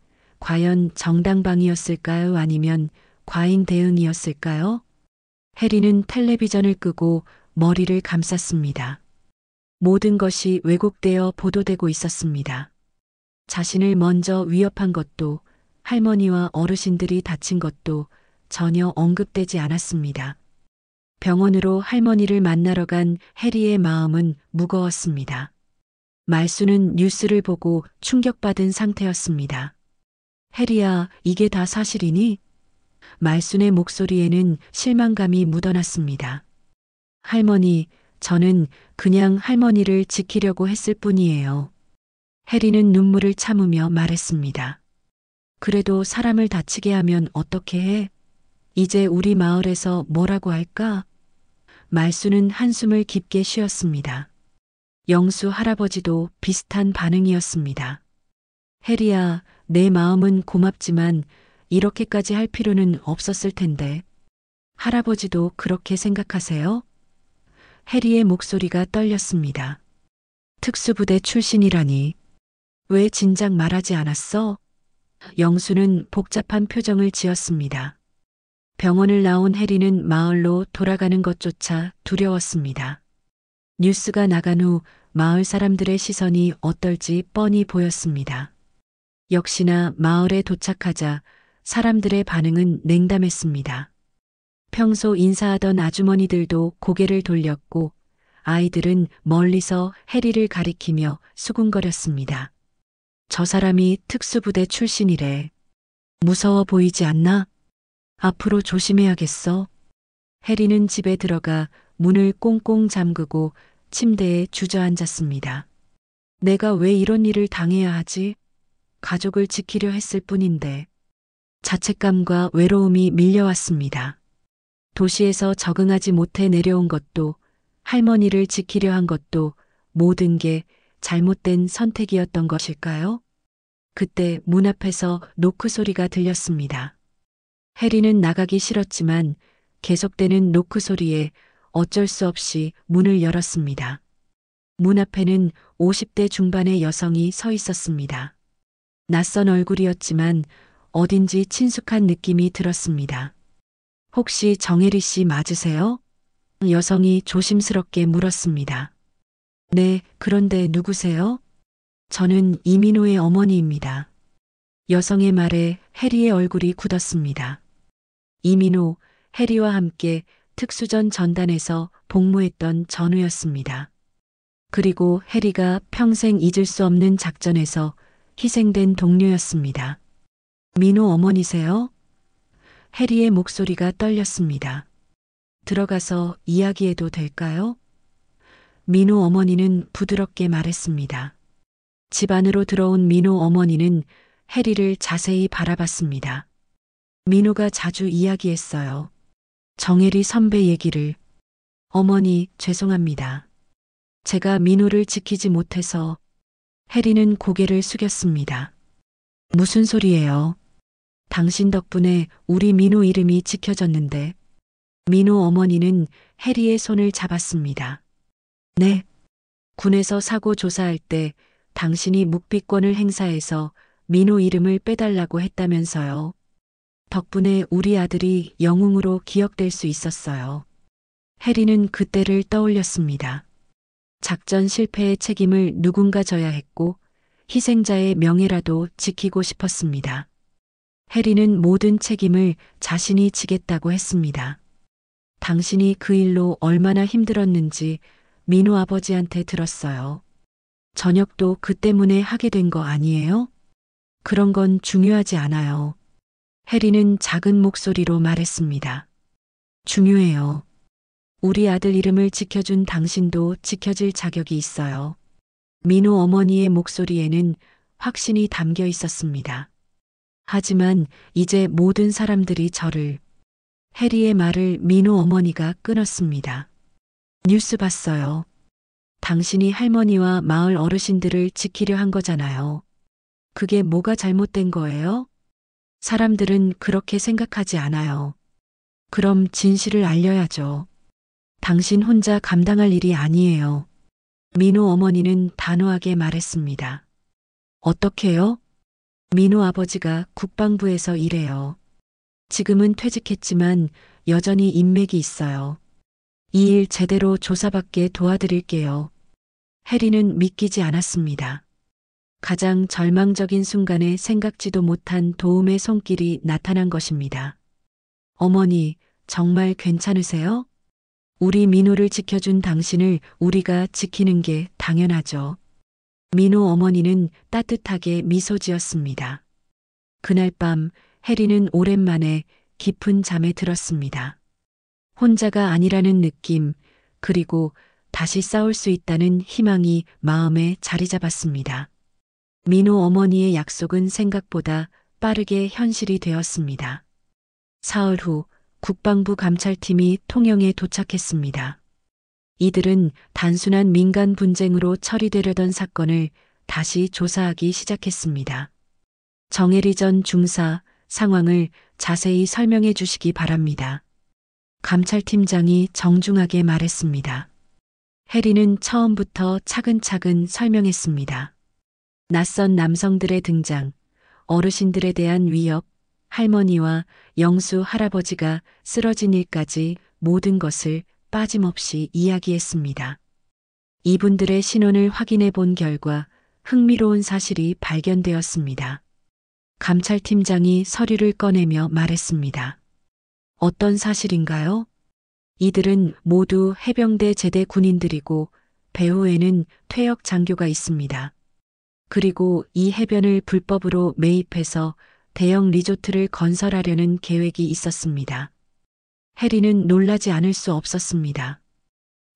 Speaker 3: 과연 정당방위였을까요? 아니면 과잉 대응이었을까요? 해리는 텔레비전을 끄고 머리를 감쌌습니다. 모든 것이 왜곡되어 보도되고 있었습니다. 자신을 먼저 위협한 것도 할머니와 어르신들이 다친 것도 전혀 언급되지 않았습니다. 병원으로 할머니를 만나러 간 해리의 마음은 무거웠습니다. 말수는 뉴스를 보고 충격받은 상태였습니다. 해리야, 이게 다 사실이니? 말순의 목소리에는 실망감이 묻어났습니다. 할머니, 저는 그냥 할머니를 지키려고 했을 뿐이에요. 해리는 눈물을 참으며 말했습니다. 그래도 사람을 다치게 하면 어떻게 해? 이제 우리 마을에서 뭐라고 할까? 말수는 한숨을 깊게 쉬었습니다. 영수 할아버지도 비슷한 반응이었습니다. 해리야, 내 마음은 고맙지만 이렇게까지 할 필요는 없었을 텐데. 할아버지도 그렇게 생각하세요? 해리의 목소리가 떨렸습니다. 특수부대 출신이라니. 왜 진작 말하지 않았어? 영수는 복잡한 표정을 지었습니다. 병원을 나온 해리는 마을로 돌아가는 것조차 두려웠습니다. 뉴스가 나간 후 마을 사람들의 시선이 어떨지 뻔히 보였습니다. 역시나 마을에 도착하자 사람들의 반응은 냉담했습니다. 평소 인사하던 아주머니들도 고개를 돌렸고 아이들은 멀리서 해리를 가리키며 수군거렸습니다. 저 사람이 특수부대 출신이래. 무서워 보이지 않나? 앞으로 조심해야겠어. 해리는 집에 들어가 문을 꽁꽁 잠그고 침대에 주저앉았습니다. 내가 왜 이런 일을 당해야 하지? 가족을 지키려 했을 뿐인데. 자책감과 외로움이 밀려왔습니다. 도시에서 적응하지 못해 내려온 것도 할머니를 지키려 한 것도 모든 게 잘못된 선택이었던 것일까요? 그때 문 앞에서 노크 소리가 들렸습니다. 해리는 나가기 싫었지만 계속되는 노크 소리에 어쩔 수 없이 문을 열었습니다. 문 앞에는 50대 중반의 여성이 서 있었습니다. 낯선 얼굴이었지만 어딘지 친숙한 느낌이 들었습니다. 혹시 정혜리 씨 맞으세요? 여성이 조심스럽게 물었습니다. 네, 그런데 누구세요? 저는 이민호의 어머니입니다. 여성의 말에 해리의 얼굴이 굳었습니다. 이민호, 해리와 함께 특수전 전단에서 복무했던 전우였습니다. 그리고 해리가 평생 잊을 수 없는 작전에서 희생된 동료였습니다. 민호 어머니세요? 해리의 목소리가 떨렸습니다. 들어가서 이야기해도 될까요? 민호 어머니는 부드럽게 말했습니다. 집 안으로 들어온 민호 어머니는 해리를 자세히 바라봤습니다. 민호가 자주 이야기했어요. 정혜리 선배 얘기를. 어머니, 죄송합니다. 제가 민호를 지키지 못해서. 해리는 고개를 숙였습니다. 무슨 소리예요? 당신 덕분에 우리 민호 이름이 지켜졌는데. 민호 어머니는 해리의 손을 잡았습니다. 네. 군에서 사고 조사할 때 당신이 묵비권을 행사해서 민호 이름을 빼달라고 했다면서요. 덕분에 우리 아들이 영웅으로 기억될 수 있었어요. 해리는 그때를 떠올렸습니다. 작전 실패의 책임을 누군가 져야 했고 희생자의 명예라도 지키고 싶었습니다. 해리는 모든 책임을 자신이 지겠다고 했습니다. 당신이 그 일로 얼마나 힘들었는지 민호 아버지한테 들었어요. 저녁도 그 때문에 하게 된 거 아니에요? 그런 건 중요하지 않아요. 해리는 작은 목소리로 말했습니다. 중요해요. 우리 아들 이름을 지켜준 당신도 지켜질 자격이 있어요. 민호 어머니의 목소리에는 확신이 담겨 있었습니다. 하지만 이제 모든 사람들이 저를. 해리의 말을 민호 어머니가 끊었습니다. 뉴스 봤어요. 당신이 할머니와 마을 어르신들을 지키려 한 거잖아요. 그게 뭐가 잘못된 거예요? 사람들은 그렇게 생각하지 않아요. 그럼 진실을 알려야죠. 당신 혼자 감당할 일이 아니에요. 민호 어머니는 단호하게 말했습니다. 어떻게요? 민호 아버지가 국방부에서 일해요. 지금은 퇴직했지만 여전히 인맥이 있어요. 이 일 제대로 조사받게 도와드릴게요. 해리는 믿기지 않았습니다. 가장 절망적인 순간에 생각지도 못한 도움의 손길이 나타난 것입니다. 어머니, 정말 괜찮으세요? 우리 민호를 지켜준 당신을 우리가 지키는 게 당연하죠. 민호 어머니는 따뜻하게 미소 지었습니다. 그날 밤 해리는 오랜만에 깊은 잠에 들었습니다. 혼자가 아니라는 느낌, 그리고 다시 싸울 수 있다는 희망이 마음에 자리 잡았습니다. 민호 어머니의 약속은 생각보다 빠르게 현실이 되었습니다. 사흘 후 국방부 감찰팀이 통영에 도착했습니다. 이들은 단순한 민간 분쟁으로 처리되려던 사건을 다시 조사하기 시작했습니다. 정혜리 전 중사, 상황을 자세히 설명해 주시기 바랍니다. 감찰팀장이 정중하게 말했습니다. 해리는 처음부터 차근차근 설명했습니다. 낯선 남성들의 등장, 어르신들에 대한 위협, 할머니와 영수 할아버지가 쓰러진 일까지 모든 것을 빠짐없이 이야기했습니다. 이분들의 신원을 확인해 본 결과 흥미로운 사실이 발견되었습니다. 감찰팀장이 서류를 꺼내며 말했습니다. 어떤 사실인가요? 이들은 모두 해병대 제대 군인들이고 배후에는 퇴역 장교가 있습니다. 그리고 이 해변을 불법으로 매입해서 대형 리조트를 건설하려는 계획이 있었습니다. 해리는 놀라지 않을 수 없었습니다.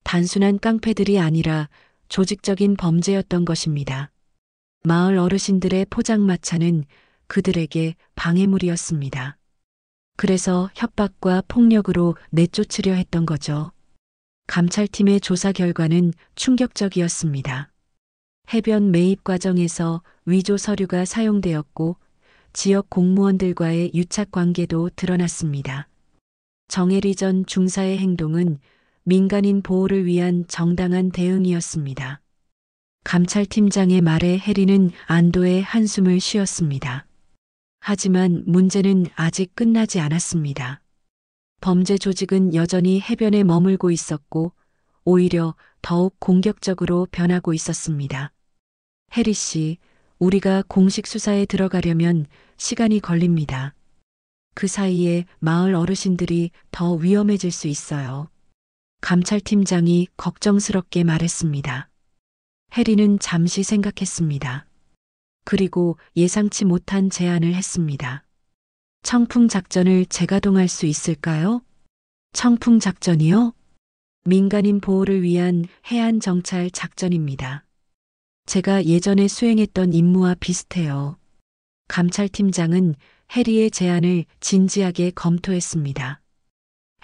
Speaker 3: 단순한 깡패들이 아니라 조직적인 범죄였던 것입니다. 마을 어르신들의 포장마차는 그들에게 방해물이었습니다. 그래서 협박과 폭력으로 내쫓으려 했던 거죠. 감찰팀의 조사 결과는 충격적이었습니다. 해변 매입 과정에서 위조 서류가 사용되었고 지역 공무원들과의 유착 관계도 드러났습니다. 정혜리 전 중사의 행동은 민간인 보호를 위한 정당한 대응이었습니다. 감찰팀장의 말에 해리는 안도의 한숨을 쉬었습니다. 하지만 문제는 아직 끝나지 않았습니다. 범죄 조직은 여전히 해변에 머물고 있었고 오히려 더욱 공격적으로 변하고 있었습니다. 해리 씨, 우리가 공식 수사에 들어가려면 시간이 걸립니다. 그 사이에 마을 어르신들이 더 위험해질 수 있어요. 감찰팀장이 걱정스럽게 말했습니다. 해리는 잠시 생각했습니다. 그리고 예상치 못한 제안을 했습니다. 청풍 작전을 재가동할 수 있을까요? 청풍 작전이요? 민간인 보호를 위한 해안 정찰 작전입니다. 제가 예전에 수행했던 임무와 비슷해요. 감찰팀장은 해리의 제안을 진지하게 검토했습니다.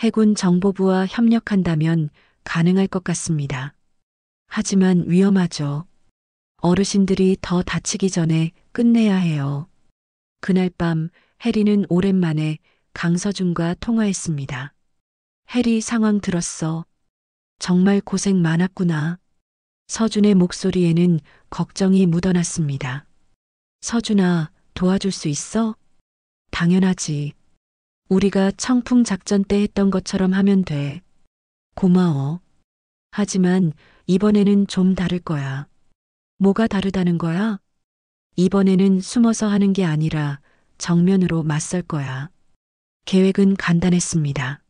Speaker 3: 해군 정보부와 협력한다면 가능할 것 같습니다. 하지만 위험하죠. 어르신들이 더 다치기 전에 끝내야 해요. 그날 밤 해리는 오랜만에 강서준과 통화했습니다. 해리 상황 들었어. 정말 고생 많았구나. 서준의 목소리에는 걱정이 묻어났습니다. 서준아, 도와줄 수 있어? 당연하지. 우리가 청풍 작전 때 했던 것처럼 하면 돼. 고마워. 하지만 이번에는 좀 다를 거야. 뭐가 다르다는 거야? 이번에는 숨어서 하는 게 아니라 정면으로 맞설 거야. 계획은 간단했습니다.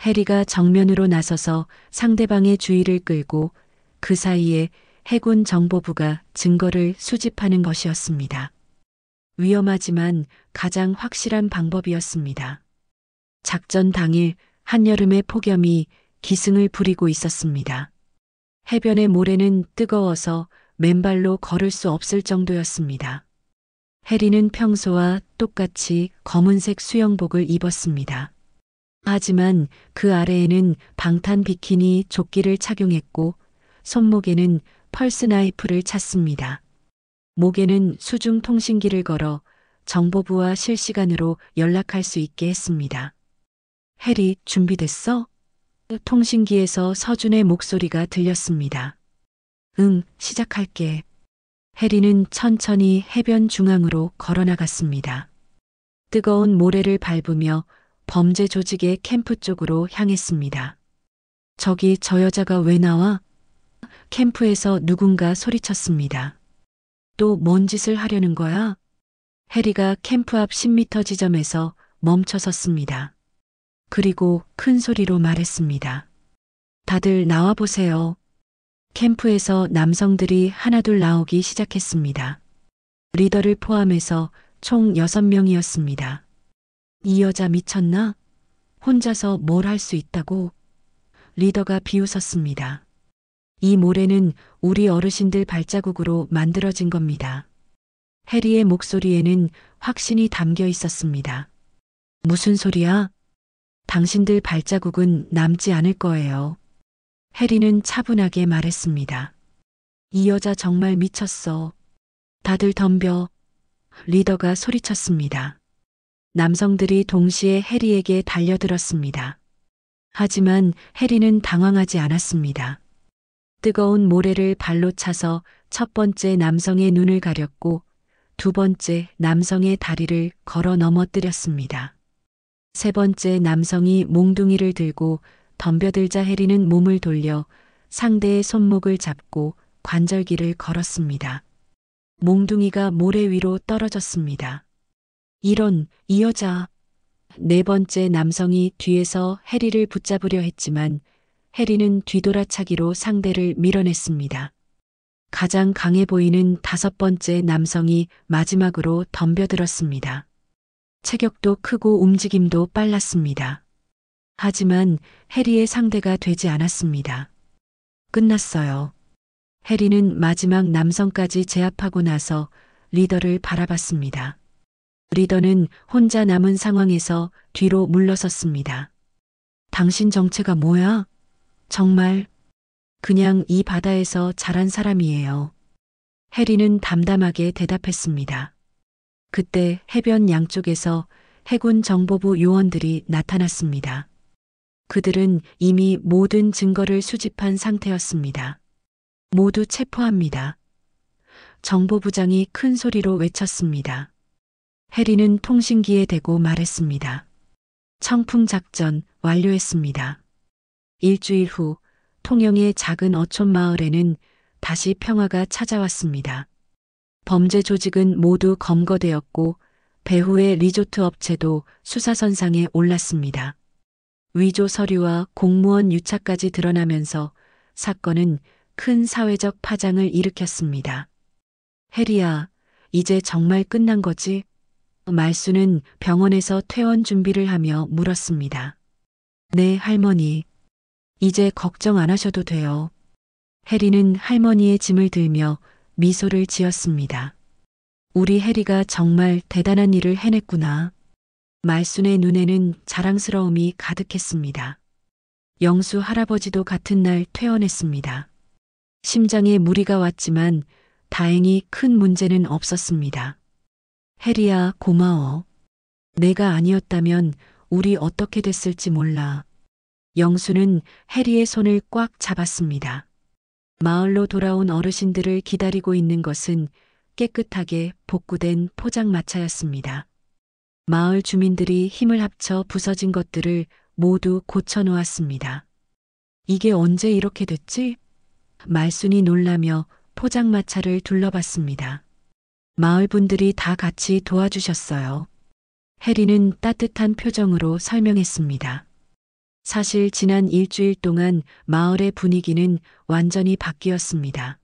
Speaker 3: 해리가 정면으로 나서서 상대방의 주의를 끌고 그 사이에 해군 정보부가 증거를 수집하는 것이었습니다. 위험하지만 가장 확실한 방법이었습니다. 작전 당일 한여름의 폭염이 기승을 부리고 있었습니다. 해변의 모래는 뜨거워서 맨발로 걸을 수 없을 정도였습니다. 해리는 평소와 똑같이 검은색 수영복을 입었습니다. 하지만 그 아래에는 방탄 비키니 조끼를 착용했고 손목에는 펄스 나이프를 찼습니다. 목에는 수중 통신기를 걸어 정보부와 실시간으로 연락할 수 있게 했습니다. 해리, 준비됐어? 통신기에서 서준의 목소리가 들렸습니다. 응, 시작할게. 해리는 천천히 해변 중앙으로 걸어나갔습니다. 뜨거운 모래를 밟으며 범죄 조직의 캠프 쪽으로 향했습니다. 저기 저 여자가 왜 나와? 캠프에서 누군가 소리쳤습니다. 또 뭔 짓을 하려는 거야? 해리가 캠프 앞 10m 지점에서 멈춰 섰습니다. 그리고 큰 소리로 말했습니다. 다들 나와 보세요. 캠프에서 남성들이 하나둘 나오기 시작했습니다. 리더를 포함해서 총 6명이었습니다. 이 여자 미쳤나? 혼자서 뭘 할 수 있다고? 리더가 비웃었습니다. 이 모래는 우리 어르신들 발자국으로 만들어진 겁니다. 해리의 목소리에는 확신이 담겨 있었습니다. 무슨 소리야? 당신들 발자국은 남지 않을 거예요. 해리는 차분하게 말했습니다. 이 여자 정말 미쳤어. 다들 덤벼. 리더가 소리쳤습니다. 남성들이 동시에 해리에게 달려들었습니다. 하지만 해리는 당황하지 않았습니다. 뜨거운 모래를 발로 차서 첫 번째 남성의 눈을 가렸고 두 번째 남성의 다리를 걸어 넘어뜨렸습니다. 세 번째 남성이 몽둥이를 들고 덤벼들자 해리는 몸을 돌려 상대의 손목을 잡고 관절기를 걸었습니다. 몽둥이가 모래 위로 떨어졌습니다. 이런, 이 여자. 네 번째 남성이 뒤에서 해리를 붙잡으려 했지만 해리는 뒤돌아차기로 상대를 밀어냈습니다. 가장 강해 보이는 다섯 번째 남성이 마지막으로 덤벼들었습니다. 체격도 크고 움직임도 빨랐습니다. 하지만 해리의 상대가 되지 않았습니다. 끝났어요. 해리는 마지막 남성까지 제압하고 나서 리더를 바라봤습니다. 리더는 혼자 남은 상황에서 뒤로 물러섰습니다. 당신 정체가 뭐야? 정말 그냥 이 바다에서 자란 사람이에요. 해리는 담담하게 대답했습니다. 그때 해변 양쪽에서 해군 정보부 요원들이 나타났습니다. 그들은 이미 모든 증거를 수집한 상태였습니다. 모두 체포합니다. 정보부장이 큰 소리로 외쳤습니다. 해리는 통신기에 대고 말했습니다. 청풍 작전 완료했습니다. 일주일 후 통영의 작은 어촌 마을에는 다시 평화가 찾아왔습니다. 범죄 조직은 모두 검거되었고 배후의 리조트 업체도 수사선상에 올랐습니다. 위조 서류와 공무원 유착까지 드러나면서 사건은 큰 사회적 파장을 일으켰습니다. 해리야, 이제 정말 끝난 거지? 말수는 병원에서 퇴원 준비를 하며 물었습니다. 네, 할머니. 이제 걱정 안 하셔도 돼요. 해리는 할머니의 짐을 들며 미소를 지었습니다. 우리 해리가 정말 대단한 일을 해냈구나. 말순의 눈에는 자랑스러움이 가득했습니다. 영수 할아버지도 같은 날 퇴원했습니다. 심장에 무리가 왔지만 다행히 큰 문제는 없었습니다. 해리야, 고마워. 내가 아니었다면 우리 어떻게 됐을지 몰라. 영수는 해리의 손을 꽉 잡았습니다. 마을로 돌아온 어르신들을 기다리고 있는 것은 깨끗하게 복구된 포장마차였습니다. 마을 주민들이 힘을 합쳐 부서진 것들을 모두 고쳐놓았습니다. 이게 언제 이렇게 됐지? 말순이 놀라며 포장마차를 둘러봤습니다. 마을 분들이 다 같이 도와주셨어요. 해리는 따뜻한 표정으로 설명했습니다. 사실 지난 일주일 동안 마을의 분위기는 완전히 바뀌었습니다.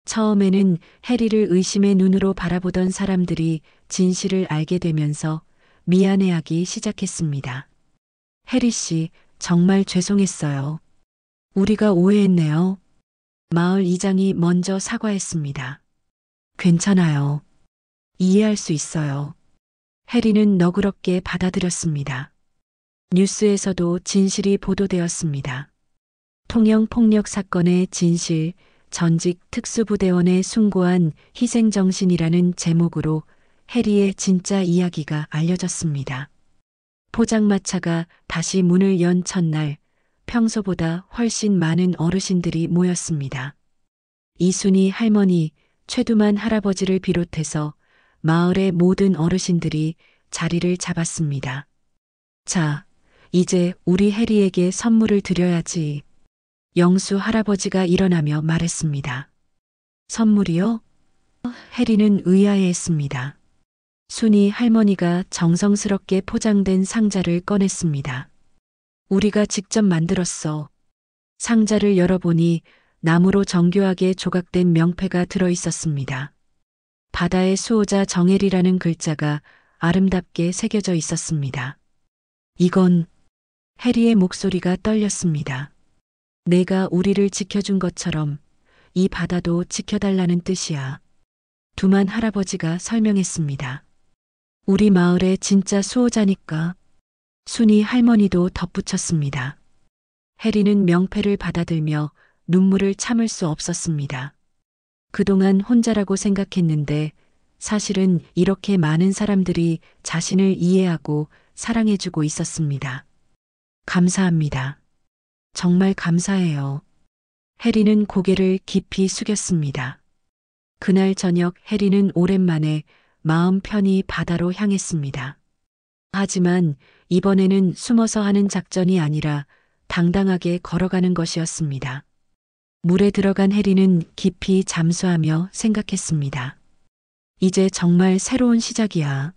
Speaker 3: 처음에는 해리를 의심의 눈으로 바라보던 사람들이 진실을 알게 되면서 미안해하기 시작했습니다. 해리 씨, 정말 죄송했어요. 우리가 오해했네요. 마을 이장이 먼저 사과했습니다. 괜찮아요. 이해할 수 있어요. 해리는 너그럽게 받아들였습니다. 뉴스에서도 진실이 보도되었습니다. 통영 폭력 사건의 진실, 전직 특수부대원의 숭고한 희생정신이라는 제목으로 해리의 진짜 이야기가 알려졌습니다. 포장마차가 다시 문을 연 첫날, 평소보다 훨씬 많은 어르신들이 모였습니다. 이순희 할머니, 최두만 할아버지를 비롯해서 마을의 모든 어르신들이 자리를 잡았습니다. 자, 이제 우리 해리에게 선물을 드려야지. 영수 할아버지가 일어나며 말했습니다. 선물이요? 해리는 의아해했습니다. 순이 할머니가 정성스럽게 포장된 상자를 꺼냈습니다. 우리가 직접 만들었어. 상자를 열어보니 나무로 정교하게 조각된 명패가 들어있었습니다. 바다의 수호자 정혜리라는 글자가 아름답게 새겨져 있었습니다. 이건 해리의 목소리가 떨렸습니다. 내가 우리를 지켜준 것처럼 이 바다도 지켜달라는 뜻이야. 두만 할아버지가 설명했습니다. 우리 마을의 진짜 수호자니까. 순이 할머니도 덧붙였습니다. 해리는 명패를 받아들며 눈물을 참을 수 없었습니다. 그동안 혼자라고 생각했는데 사실은 이렇게 많은 사람들이 자신을 이해하고 사랑해주고 있었습니다. 감사합니다. 정말 감사해요. 해리는 고개를 깊이 숙였습니다. 그날 저녁 해리는 오랜만에 마음 편히 바다로 향했습니다. 하지만 이번에는 숨어서 하는 작전이 아니라 당당하게 걸어가는 것이었습니다. 물에 들어간 해리는 깊이 잠수하며 생각했습니다. 이제 정말 새로운 시작이야.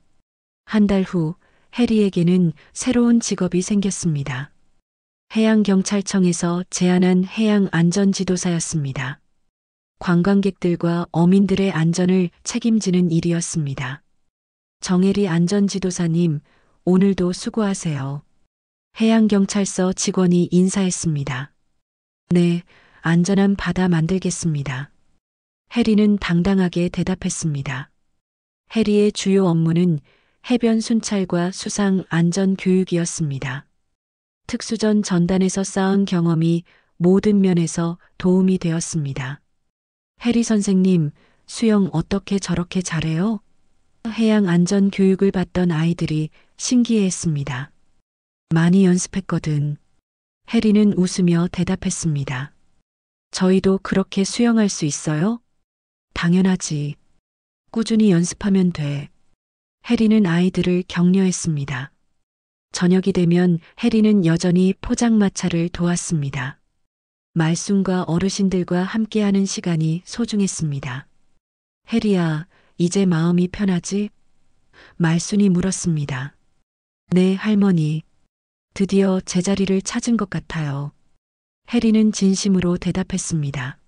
Speaker 3: 한 달 후 해리에게는 새로운 직업이 생겼습니다. 해양경찰청에서 제안한 해양안전지도사였습니다. 관광객들과 어민들의 안전을 책임지는 일이었습니다. 정혜리 안전지도사님, 오늘도 수고하세요. 해양경찰서 직원이 인사했습니다. 네, 안전한 바다 만들겠습니다. 해리는 당당하게 대답했습니다. 해리의 주요 업무는 해변 순찰과 수상 안전 교육이었습니다. 특수전 전단에서 쌓은 경험이 모든 면에서 도움이 되었습니다. 해리 선생님, 수영 어떻게 저렇게 잘해요? 해양 안전 교육을 받던 아이들이 신기해했습니다. 많이 연습했거든. 해리는 웃으며 대답했습니다. 저희도 그렇게 수영할 수 있어요? 당연하지. 꾸준히 연습하면 돼. 해리는 아이들을 격려했습니다. 저녁이 되면 해리는 여전히 포장마차를 도왔습니다. 말순과 어르신들과 함께하는 시간이 소중했습니다. 해리야, 이제 마음이 편하지? 말순이 물었습니다. 네, 할머니. 드디어 제자리를 찾은 것 같아요. 해리는 진심으로 대답했습니다.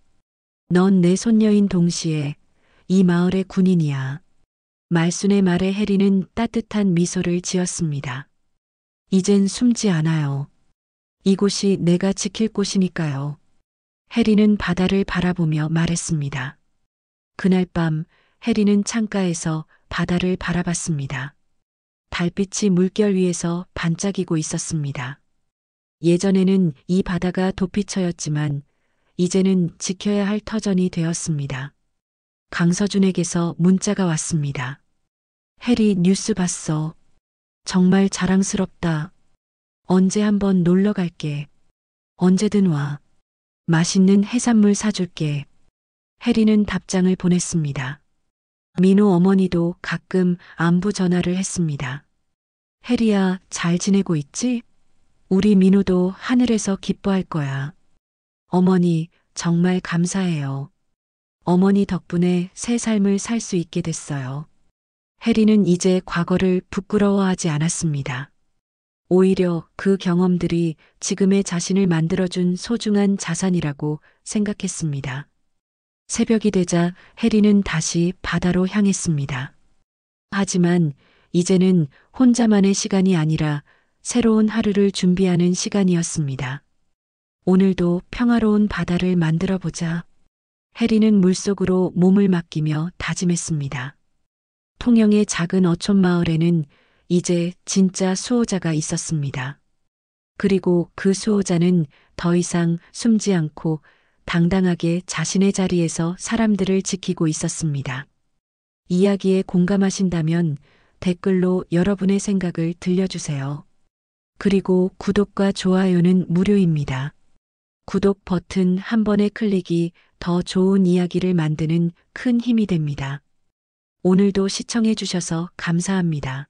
Speaker 3: 넌 내 손녀인 동시에 이 마을의 군인이야. 말순의 말에 해리는 따뜻한 미소를 지었습니다. 이젠 숨지 않아요. 이곳이 내가 지킬 곳이니까요. 해리는 바다를 바라보며 말했습니다. 그날 밤 해리는 창가에서 바다를 바라봤습니다. 달빛이 물결 위에서 반짝이고 있었습니다. 예전에는 이 바다가 도피처였지만 이제는 지켜야 할 터전이 되었습니다. 강서준에게서 문자가 왔습니다. 해리 뉴스 봤어. 정말 자랑스럽다. 언제 한번 놀러 갈게. 언제든 와. 맛있는 해산물 사줄게. 해리는 답장을 보냈습니다. 민호 어머니도 가끔 안부 전화를 했습니다. 해리야, 잘 지내고 있지? 우리 민호도 하늘에서 기뻐할 거야. 어머니, 정말 감사해요. 어머니 덕분에 새 삶을 살 수 있게 됐어요. 해리는 이제 과거를 부끄러워하지 않았습니다. 오히려 그 경험들이 지금의 자신을 만들어준 소중한 자산이라고 생각했습니다. 새벽이 되자 해리는 다시 바다로 향했습니다. 하지만 이제는 혼자만의 시간이 아니라 새로운 하루를 준비하는 시간이었습니다. 오늘도 평화로운 바다를 만들어 보자. 해리는 물속으로 몸을 맡기며 다짐했습니다. 통영의 작은 어촌 마을에는 이제 진짜 수호자가 있었습니다. 그리고 그 수호자는 더 이상 숨지 않고 당당하게 자신의 자리에서 사람들을 지키고 있었습니다. 이야기에 공감하신다면 댓글로 여러분의 생각을 들려주세요. 그리고 구독과 좋아요는 무료입니다. 구독 버튼 한 번의 클릭이 더 좋은 이야기를 만드는 큰 힘이 됩니다. 오늘도 시청해 주셔서 감사합니다.